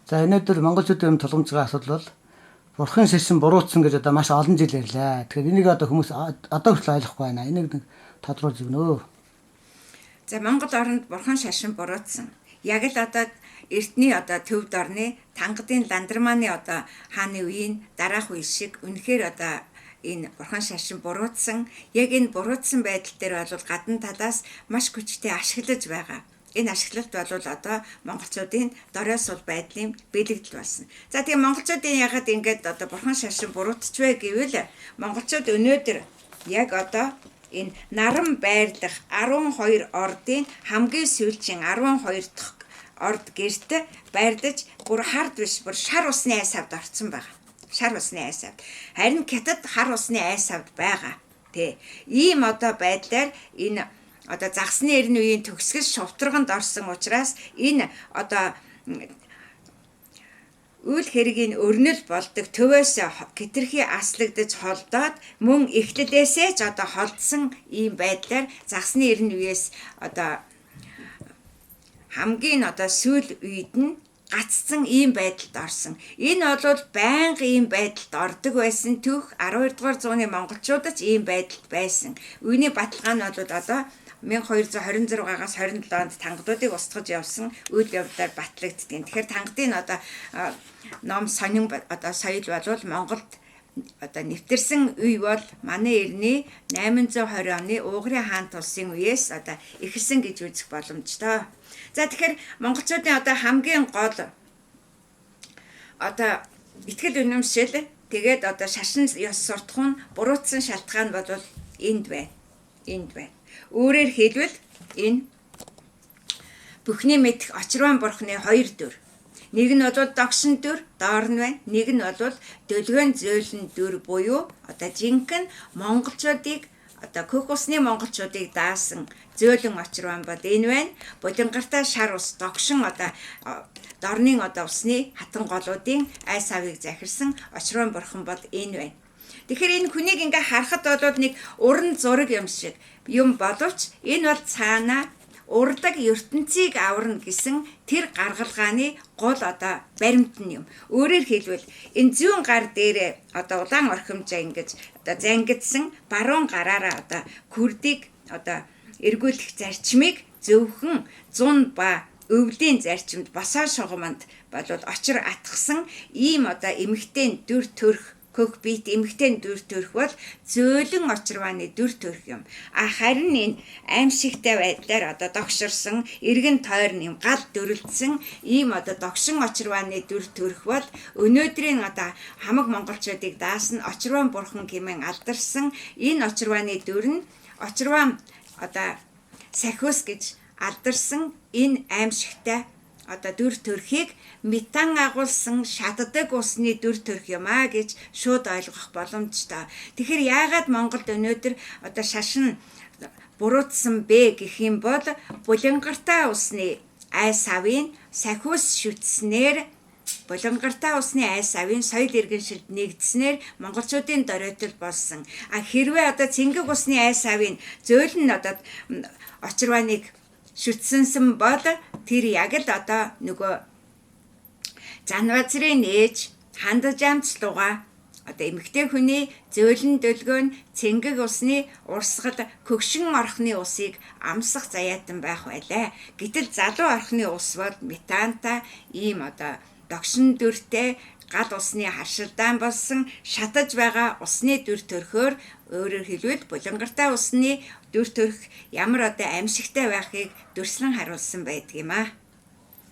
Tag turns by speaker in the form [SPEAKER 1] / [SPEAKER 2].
[SPEAKER 1] За өнөөдөр монголчуудын өмнө тулгамж байгаа асуудал бол бурхан шашин буруутсан гэж одоо маш олон жил ярьлаа. Тэгэхээр энийг одоо хүмүүс одоо хүртэл ойлгохгүй байна. Энийг нэг тодруулж өгнө.
[SPEAKER 2] За Монгол оронд бурхан шашин буруутсан. Яг л одоо эртний одоо төвд орны Тангадын Ландармааны одоо хааны үеийн дараах үе шиг үнэхээр одоо энэ бурхан шашин буруутсан. Яг энэ буруутсан байдал дээр бол гадна талаас маш хүчтэй ашиглаж байгаа. Энэ ашиглалт бол одоо монголчуудын дорой сул байдлын бэлэгдэл болсон. За тийм монголчуудын ягаад ингэж одоо бурхан шашин буруутчихвэ гэвэл монголчууд өнөөдөр яг одоо энэ наран байрлах 12 ордын хамгийн сүүлчийн 12 дахь орд гэрт байрлаж бүр хард биш бүр шар усны айс авд орцсон байгаа. Шар усны айс авд. Харин хятад хар усны айс авд байгаа. Тэ. Ийм одоо байдлаар энэ одоо загсны эрдэнэ үеийн төгсгөл шувтраганд орсон учраас энэ одоо үйл хэргийн өрнөл болдог төвөөс хэтэрхий аслагдаж холдоод мөн эхлэлээсээ ч одоо холдсон ийм байдлаар загсны эрдэнэ үеэс одоо хамгийн одоо сүүл үед нь гаццсан ийм байдалд орсон. Энэ бол байнга ийм байдалд ордог байсан түүх 12 дугаар зууны монголчуудад ч ийм байдалд байсан. Үүний баталгаа нь бол одоо 1226-аас 27 онд тангадуудыг устгаж явсан үйл явдлаар батлагддгийг. Тэгэхээр тангадын одоо ном сонин одоо соёл бол Монголд одоо нэвтэрсэн үе бол манай эртний 820 оны Угрын хаан тулсын үеэс одоо эхэлсэн гэж үзэх боломжтой. За тэгэхээр монголчуудын одоо хамгийн гол одоо итгэл үнэмшил тэгээд одоо шашин ёс суртах нь буруутсан шалтгаан бол энд байна. Энд байна. Өөрөөр хэлбэл энэ бүхний мэдх очирван бурхны хоёр дүр. Нэг нь бол догшин дүр, доор нь байна. Нэг нь бол дөлгөөн зөөлөн дүр буюу одоо жинхэнэ монголчуудыг одоо хөх усны монголчуудыг даасан зөөлөн очирван бол энэ байна. Булангартай шар ус догшин одоо дорны одоо усны хатан голуудын айс авыг захирсан очирван бурхан бол энэ байна. Тэгэхээр энэ хүнийг ингээ харахад бол нэг уран зураг юм шиг юм боловч энэ бол цаана урдаг ертөнцийг аварна гэсэн тэр гаргалгааны гол одоо баримтан юм. Өөрөөр хэлбэл энэ зүүн гар дээр одоо улаан орхимжаа ингэж одоо зангидсан баруун гараараа одоо күрдийг одоо эргүүлэх зарчмыг зөвхөн зун ба өвлийн зарчимд босоо шугамд бол очир атгсан ийм одоо эмэгтэй дүр төрх хөх бит эмэгтэй дүр төрх бол зөөлөн очирвааны дүр төрх юм. Харин энэ аимшигтай байдлаар одоо догширсан эргэн тойрн юм гал дөрөлдсөн ийм одоо догшин очирвааны дүр төрх бол өнөөдрийн одоо хамаг монголчуудыг даасан очирван бурхан хэмээн алдарсан энэ очирвааны дүр нь очирван одоо сахиус гэж алдарсан энэ аимшигтай одоо дүр төрхийг метан агуулсан шатдаг усны дүр төрх юм а гэж шууд ойлгох боломжтой. Тэгэхээр яагаад Монголд өнөөдөр одоо шашин буруутсан бэ гэх юм бол булангартай усны айс авын сахиус шүтснээр булангартай усны айс авын соёл иргэншилд нэгдснээр монголчуудын доройтол болсон. Хэрвээ одоо цэнгэг усны айс авын зөөлөн одоо очирваныг шүтсэнсэн бол тэр яг л одоо нөгөө Занвазрын ээж хандаж амцлууга одоо эмэгтэй хүний зөөлөн дөлгөөн цэнгэг усны урсгал хөгшин орхны усыг амсах заяатан байх байлаа. Гэтэл залуу орхны ус бол метантай ийм одоо догшин дүртэй гал усны харшилдаан болсон шатаж байгаа усны дүр төрхөөр өөрөөр хэлбэл булангартай усны дүр төрх ямар одоо аимшигтай байхыг дүрслэн харуулсан байдаг юм а.